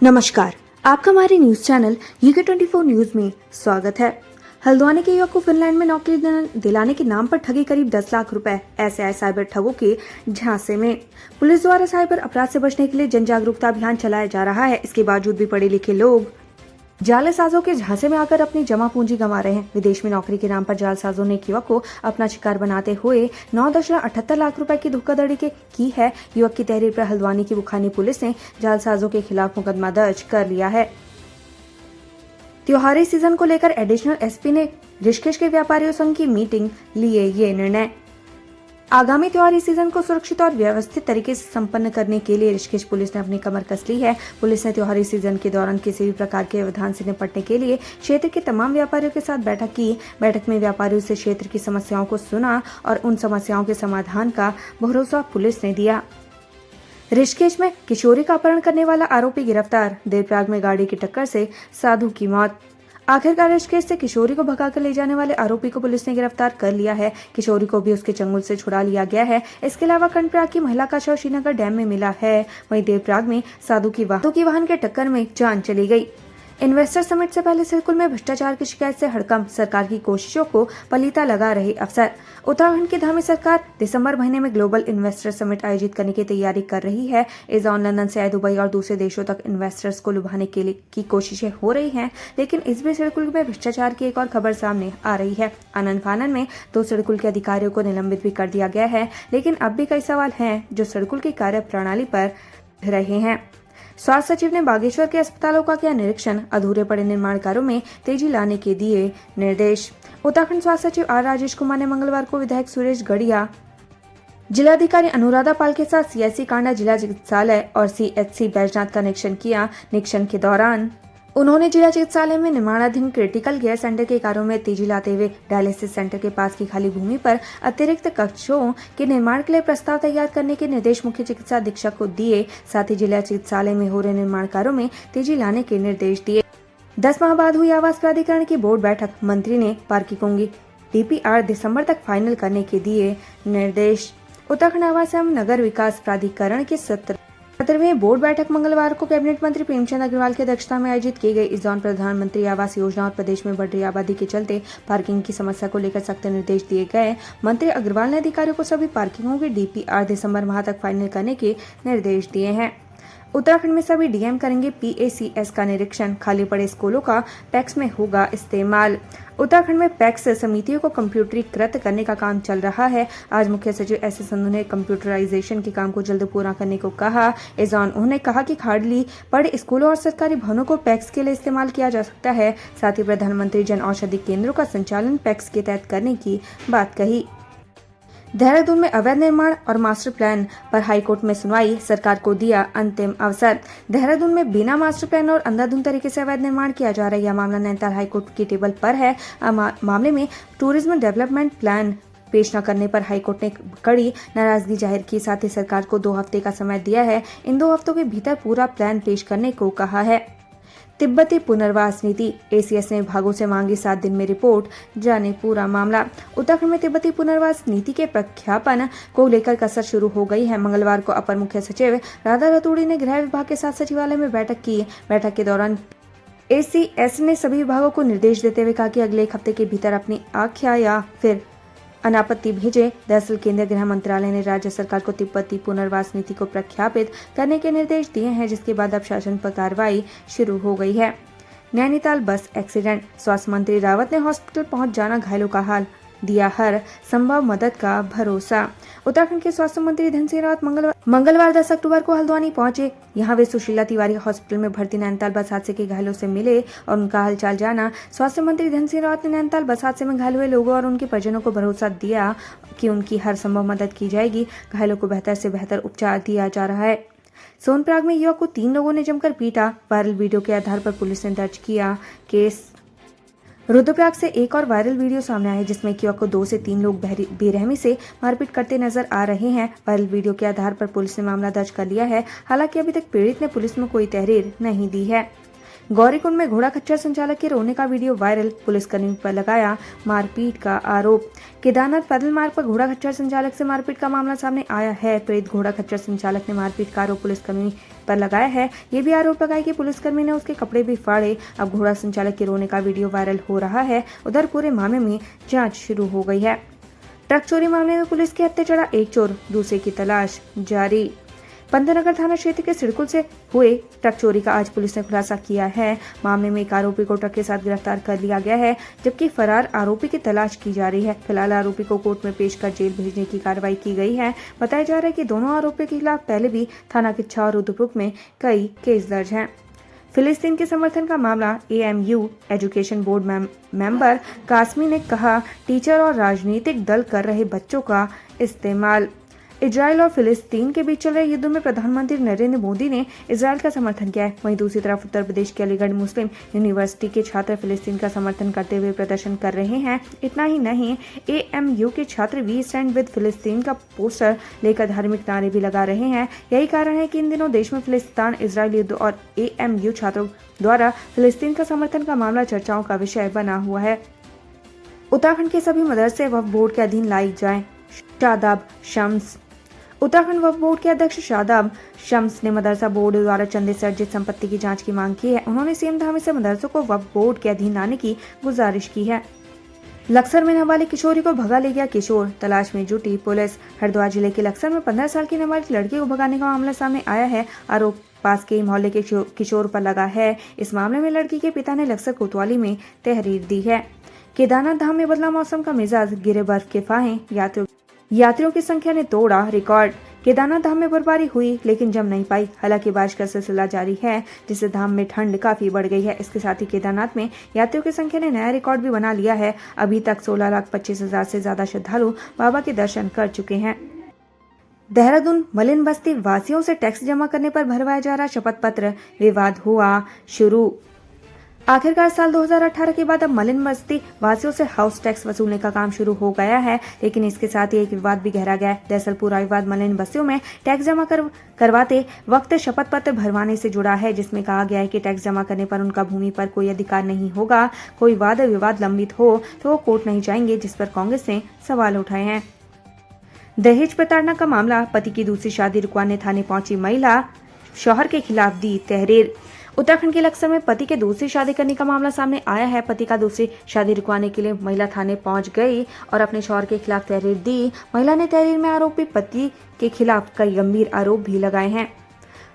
नमस्कार, आपका हमारे न्यूज चैनल UK24 न्यूज में स्वागत है। हल्द्वानी के युवक को फिनलैंड में नौकरी दिलाने के नाम पर ठगी करीब 10 लाख रुपए। ऐसे आए साइबर ठगों के झांसे में। पुलिस द्वारा साइबर अपराध से बचने के लिए जन जागरूकता अभियान चलाया जा रहा है। इसके बावजूद भी पढ़े लिखे लोग जालसाजों के झांसे में आकर अपनी जमा पूंजी गंवा रहे हैं। विदेश में नौकरी के नाम पर जालसाजों ने एक युवक को अपना शिकार बनाते हुए 9.78 लाख रुपए की धोखाधड़ी की है। युवक की तहरीर पर हल्द्वानी की बुखानी पुलिस ने जालसाजों के खिलाफ मुकदमा दर्ज कर लिया है। त्योहारी सीजन को लेकर एडिशनल एसपी ने ऋषिकेश के व्यापारियों संघ की मीटिंग लिए ये निर्णय। आगामी त्योहारी सीजन को सुरक्षित और व्यवस्थित तरीके से संपन्न करने के लिए ऋषिकेश पुलिस ने अपनी कमर कस ली है। पुलिस ने त्योहारी सीजन के दौरान किसी भी प्रकार के व्यवधान से निपटने के लिए क्षेत्र के तमाम व्यापारियों के साथ बैठक की। बैठक में व्यापारियों से क्षेत्र की समस्याओं को सुना और उन समस्याओं के समाधान का भरोसा पुलिस ने दिया। ऋषिकेश में किशोरी का अपहरण करने वाला आरोपी गिरफ्तार। देवप्रयाग में गाड़ी की टक्कर से साधु की मौत। आखिरकार ऋषिकेश से किशोरी को भगाकर ले जाने वाले आरोपी को पुलिस ने गिरफ्तार कर लिया है। किशोरी को भी उसके चंगुल से छुड़ा लिया गया है। इसके अलावा कर्णप्रयाग की महिला का शव श्रीनगर डैम में मिला है। वहीं देवप्रयाग में साधु की वाहन के टक्कर में जान चली गई। इन्वेस्टर समिट से पहले सिरकुल में भ्रष्टाचार की शिकायत से हड़कंप। सरकार की कोशिशों को पलीता लगा रहे अफसर। उत्तराखंड की धामी सरकार दिसंबर महीने में ग्लोबल इन्वेस्टर समिट आयोजित करने की तैयारी कर रही है। इस दौरान लंदन से आए दुबई और दूसरे देशों तक इन्वेस्टर्स को लुभाने के लिए की कोशिशें हो रही हैं। लेकिन इस बीच सिरकुल में भ्रष्टाचार की एक और खबर सामने आ रही है। आनंद फानन में 2 सिरकुल के अधिकारियों को निलंबित भी कर दिया गया है। लेकिन अब भी कई सवाल हैं जो सिरकुल की कार्य प्रणाली पर रहे हैं। स्वास्थ्य सचिव ने बागेश्वर के अस्पतालों का किया निरीक्षण। अधूरे पड़े निर्माण कार्यों में तेजी लाने के दिए निर्देश। उत्तराखंड स्वास्थ्य सचिव आर राजेश कुमार ने मंगलवार को विधायक सुरेश गढ़िया, जिलाधिकारी अनुराधा पाल के साथ CIC कांडा जिला चिकित्सालय और CHC बैजनाथ का निरीक्षण किया। निरीक्षण के दौरान उन्होंने जिला चिकित्सालय में निर्माणाधीन क्रिटिकल केयर सेंटर के कार्यों में तेजी लाते हुए डायलिसिस सेंटर के पास की खाली भूमि पर अतिरिक्त कक्षों के निर्माण के लिए प्रस्ताव तैयार करने के निर्देश मुख्य चिकित्सा अधीक्षक को दिए। साथ ही जिला चिकित्सालय में हो रहे निर्माण कार्यों में तेजी लाने के निर्देश दिए। 10 माह बाद हुई आवास प्राधिकरण की बोर्ड बैठक। मंत्री ने पार्किंगों की DPR दिसंबर तक फाइनल करने के दिए निर्देश। उत्तराखंड आवास एवं नगर विकास प्राधिकरण के 17वीं बोर्ड बैठक मंगलवार को कैबिनेट मंत्री प्रेमचंद अग्रवाल की अध्यक्षता में आयोजित की गई। इस दौरान प्रधानमंत्री आवास योजना और प्रदेश में बढ़ रही आबादी के चलते पार्किंग की समस्या को लेकर सख्त निर्देश दिए गए। मंत्री अग्रवाल ने अधिकारियों को सभी पार्किंगों की DPR दिसंबर माह तक फाइनल करने के निर्देश दिए हैं। उत्तराखंड में सभी DM करेंगे PACS का निरीक्षण। खाली पड़े स्कूलों का पैक्स में होगा इस्तेमाल। उत्तराखंड में पैक्स समितियों को कंप्यूटरीकृत करने का काम चल रहा है। आज मुख्य सचिव SS संधू ने कंप्यूटराइजेशन के काम को जल्द पूरा करने को कहा। इस दौरान उन्होंने कहा कि खाली पड़े स्कूलों और सरकारी भवनों को पैक्स के लिए इस्तेमाल किया जा सकता है। साथ ही प्रधानमंत्री जन औषधि केंद्रों का संचालन पैक्स के तहत करने की बात कही। देहरादून में अवैध निर्माण और मास्टर प्लान पर हाईकोर्ट में सुनवाई। सरकार को दिया अंतिम अवसर। देहरादून में बिना मास्टर प्लान और अंधाधुंध तरीके से अवैध निर्माण किया जा रहा है। यह मामला नैनीताल हाईकोर्ट की टेबल पर है। मामले में टूरिज्म डेवलपमेंट प्लान पेश न करने पर हाईकोर्ट ने कड़ी नाराजगी जाहिर की। साथ ही सरकार को 2 हफ्ते का समय दिया है। इन 2 हफ्तों के भीतर पूरा प्लान पेश करने को कहा है। तिब्बती पुनर्वास नीति। ACS ने विभागों से मांगी 7 दिन में रिपोर्ट। जाने पूरा मामला। उत्तराखंड में तिब्बती पुनर्वास नीति के प्रख्यापन को लेकर कसर शुरू हो गई है। मंगलवार को अपर मुख्य सचिव राधा रतूड़ी ने गृह विभाग के साथ सचिवालय में बैठक की। बैठक के दौरान ACS ने सभी विभागों को निर्देश देते हुए कहा कि अगले 1 हफ्ते के भीतर अपनी आख्या या फिर अनापत्ति भेजे। दरअसल केंद्रीय गृह मंत्रालय ने राज्य सरकार को तिब्बती पुनर्वास नीति को प्रख्यापित करने के निर्देश दिए हैं, जिसके बाद अब शासन पर कार्रवाई शुरू हो गई है। नैनीताल बस एक्सीडेंट। स्वास्थ्य मंत्री रावत ने हॉस्पिटल पहुंच जाना घायलों का हाल, दिया हर संभव मदद का भरोसा। उत्तराखंड के स्वास्थ्य मंत्री धन सिंह रावत मंगलवार 10 अक्टूबर को हल्द्वानी पहुंचे। यहां वे सुशीला तिवारी हॉस्पिटल में भर्ती नैनीताल बस हादसे के घायलों से मिले और उनका हालचाल जाना। स्वास्थ्य मंत्री धन सिंह रावत ने नैनीताल बस हादसे में घायल हुए लोगों और उनके परिजनों को भरोसा दिया कि उनकी हर संभव मदद की जाएगी। घायलों को बेहतर से बेहतर उपचार दिया जा रहा है। सोनप्रयाग में युवक को 3 लोगों ने जमकर पीटा। वायरल वीडियो के आधार पर पुलिस ने दर्ज किया केस। रुद्रप्रयाग से एक और वायरल वीडियो सामने आया है, जिसमें एक युवक को 2 से 3 लोग बेरहमी से मारपीट करते नजर आ रहे हैं। वायरल वीडियो के आधार पर पुलिस ने मामला दर्ज कर लिया है। हालांकि अभी तक पीड़ित ने पुलिस में कोई तहरीर नहीं दी है। गौरीकुंड में घोड़ा खच्चर संचालक के रोने का वीडियो वायरल, पुलिसकर्मी पर लगाया मारपीट का आरोप। केदारनाथ पैदल मार्ग पर घोड़ा खच्चर संचालक से मारपीट का मामला सामने आया है। पीड़ित घोड़ा खच्चर संचालक ने मारपीट का आरोप पुलिसकर्मी पर लगाया है। ये भी आरोप लगाया कि पुलिसकर्मी ने उसके कपड़े भी फाड़े। अब घोड़ा संचालक के रोने का वीडियो वायरल हो रहा है। उधर पूरे मामले में जाँच शुरू हो गई है। ट्रक चोरी मामले में पुलिस के हत्थे चढ़ा एक चोर, दूसरे की तलाश जारी। पंतनगर थाना क्षेत्र के सिड़कुल से हुए ट्रक चोरी का आज पुलिस ने खुलासा किया है। मामले में एक आरोपी को ट्रक के साथ गिरफ्तार कर लिया गया है, जबकि फरार आरोपी की तलाश की जा रही है। फिलहाल आरोपी को कोर्ट में पेश कर जेल भेजने की कार्रवाई की गई है। बताया जा रहा है कि दोनों आरोपियों के खिलाफ पहले भी थाना किच्छा और रुद्रपुर में कई केस दर्ज हैं। फिलिस्तीन के समर्थन का मामला, AMU education board member Qasmi ने कहा, टीचर और राजनीतिक दल कर रहे बच्चों का इस्तेमाल। इजराइल और फिलिस्तीन के बीच चल रहे युद्ध में प्रधानमंत्री नरेंद्र मोदी ने इजराइल का समर्थन किया है। वहीं दूसरी तरफ उत्तर प्रदेश के अलीगढ़ मुस्लिम यूनिवर्सिटी के छात्र फिलिस्तीन का समर्थन करते हुए प्रदर्शन कर रहे हैं। इतना ही नहीं, AMU के छात्र वी स्टैंड विद फिलिस्तीन का पोस्टर लेकर धार्मिक नारे भी लगा रहे हैं। यही कारण है कि इन दिनों देश में फिलिस्तीन इजराइल युद्ध और AMU छात्रों द्वारा फिलिस्तीन का समर्थन का मामला चर्चाओं का विषय बना हुआ है। उत्तराखंड के सभी मदरसे वक्फ बोर्ड के अधीन लाई जाएं, शादाब शम्स। उत्तराखंड वक्फ बोर्ड के अध्यक्ष शादाब शम्स ने मदरसा बोर्ड द्वारा चंदे से अर्जित संपत्ति की जांच की मांग की है। उन्होंने CM धामी से मदरसों को वक्फ बोर्ड के अधीन लाने की गुजारिश की है। लक्सर में नाबालिग किशोरी को भगा ले गया किशोर, तलाश में जुटी पुलिस। हरिद्वार जिले के लक्सर में 15 साल की नाबालिग लड़की को भगाने का मामला सामने आया है। आरोप पास के मोहल्ले के किशोर पर लगा है। इस मामले में लड़की के पिता ने लक्सर कोतवाली में तहरीर दी है। केदारनाथ धाम में बदला मौसम का मिजाज, गिरे बर्फ के फाहे, यात्रियों की संख्या ने तोड़ा रिकॉर्ड। केदारनाथ धाम में बर्फबारी हुई लेकिन जम नहीं पाई। हालांकि बारिश का सिलसिला जारी है, जिससे धाम में ठंड काफी बढ़ गई है। इसके साथ ही केदारनाथ में यात्रियों की संख्या ने नया रिकॉर्ड भी बना लिया है। अभी तक 16,25,000 से ज्यादा श्रद्धालु बाबा के दर्शन कर चुके हैं। देहरादून मलिन बस्ती वासियों से टैक्स जमा करने पर भरवाया जा रहा शपथ पत्र, विवाद हुआ शुरू। आखिरकार साल 2018 के बाद अब मलिन बस्ती वासियों से हाउस टैक्स वसूलने का काम शुरू हो गया है, लेकिन इसके साथ ही एक विवाद भी गहरा गया है। दरअसल पूरा विवाद मलिन बस्तियों में टैक्स जमा करवाते वक्त शपथ पत्र भरवाने से जुड़ा है, जिसमें कहा गया है कि टैक्स जमा करने पर उनका भूमि पर कोई अधिकार नहीं होगा। कोई वाद विवाद लंबित हो तो वो कोर्ट नहीं जाएंगे, जिस पर कांग्रेस ने सवाल उठाए हैं। दहेज प्रताड़ना का मामला, पति की दूसरी शादी रुकवाने थाने पहुंची महिला, शौहर के खिलाफ दी तहरीर। उत्तराखंड के लक्सर में पति के दूसरी शादी करने का मामला सामने आया है। पति का दूसरी शादी रुकवाने के लिए महिला थाने पहुंच गई और अपने शौहर के खिलाफ तहरीर दी। महिला ने तहरीर में आरोपी पति के खिलाफ कई गंभीर आरोप भी लगाए हैं।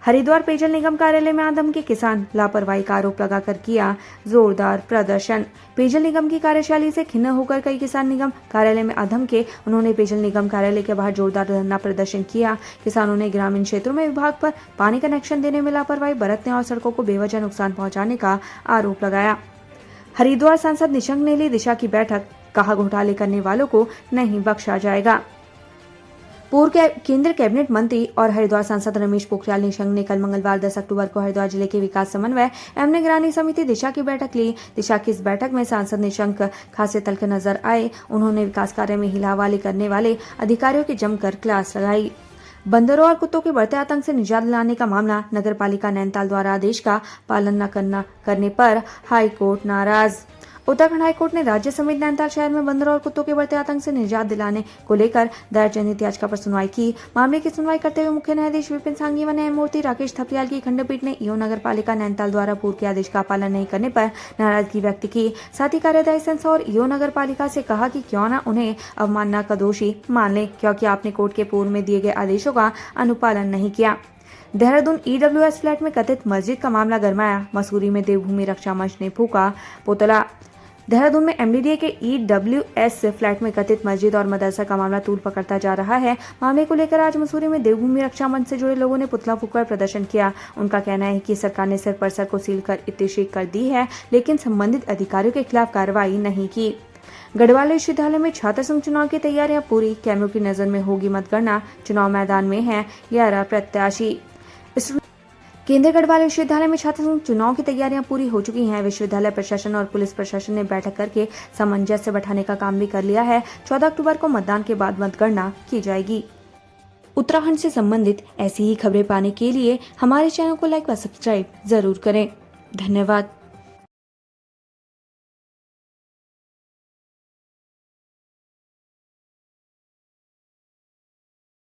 हरिद्वार पेयजल निगम कार्यालय में आदम के किसान लापरवाही का आरोप लगाकर किया जोरदार प्रदर्शन। पेयजल निगम की कार्यशैली से खिन्न होकर कई किसान निगम कार्यालय में आदम के उन्होंने पेयजल निगम कार्यालय के बाहर जोरदार धरना प्रदर्शन किया। किसानों ने ग्रामीण क्षेत्रों में विभाग पर पानी कनेक्शन देने में लापरवाही बरतने और सड़कों को बेवजह नुकसान पहुंचाने का आरोप लगाया। हरिद्वार सांसद निशंक ने ली दिशा की बैठक, कहा घोटाले करने वालों को नहीं बख्शा जाएगा। पूर्व केंद्रीय कैबिनेट मंत्री और हरिद्वार सांसद रमेश पोखरियाल निशंक ने कल मंगलवार 10 अक्टूबर को हरिद्वार जिले के विकास समन्वय एवं निगरानी समिति दिशा की बैठक ली। दिशा की इस बैठक में सांसद निशंक खासे तल्ख नजर आए। उन्होंने विकास कार्य में हिलावाली करने वाले अधिकारियों की जमकर क्लास लगाई। बंदरों और कुत्तों के बढ़ते आतंक से निजात दिलाने का मामला, नगर पालिका नैनीताल द्वारा आदेश का पालन न करने पर हाईकोर्ट नाराज। उत्तराखंड हाईकोर्ट ने राज्य समेत नैनीताल शहर में बंदरों और कुत्तों के बढ़ते आतंक से निजात दिलाने को लेकर दायर जनहित याचिका पर सुनवाई की। मामले की सुनवाई करते हुए मुख्य न्यायाधीश विपिन सांघी व न्यायमूर्ति राकेश थपलियाल की खंडपीठ ने ईओ नगर पालिका नैनीताल द्वारा पूर्व के आदेश का पालन नहीं करने पर नाराजगी व्यक्त की। साथ ही कार्यदायी संस्था और ईओ नगर पालिका से कहा कि क्यों न उन्हें अवमानना का दोषी मान ले, क्योंकि आपने कोर्ट के पूर्व में दिए गए आदेशों का अनुपालन नहीं किया। देहरादून EWS फ्लैट में कथित मस्जिद का मामला गरमाया। मसूरी में देवभूमि रक्षा मंच ने फूका पुतला। देहरादून में MDDA के EWS फ्लैट में कथित मस्जिद और मदरसा का मामला तूल पकड़ता जा रहा है। मामले को लेकर आज मसूरी में देवभूमि रक्षा मंच से जुड़े लोगों ने पुतला फूंककर प्रदर्शन किया। उनका कहना है कि सरकार ने सिर्फ परिसर को सील कर इत्तेशीक कर दी है, लेकिन संबंधित अधिकारियों के खिलाफ कार्रवाई नहीं की। गढ़वाल विश्वविद्यालय में छात्र संघ चुनाव की तैयारियां पूरी। कैमरों की नजर में होगी मतगणना। चुनाव मैदान में है 11 प्रत्याशी। केंद्रीय गढ़वाल विश्वविद्यालय में छात्र संघ चुनाव की तैयारियां पूरी हो चुकी हैं। विश्वविद्यालय प्रशासन और पुलिस प्रशासन ने बैठक करके सामंजस्य बैठाने का काम भी कर लिया है। 14 अक्टूबर को मतदान के बाद मतगणना की जाएगी। उत्तराखंड से संबंधित ऐसी ही खबरें पाने के लिए हमारे चैनल को लाइक व सब्सक्राइब जरूर करें। धन्यवाद।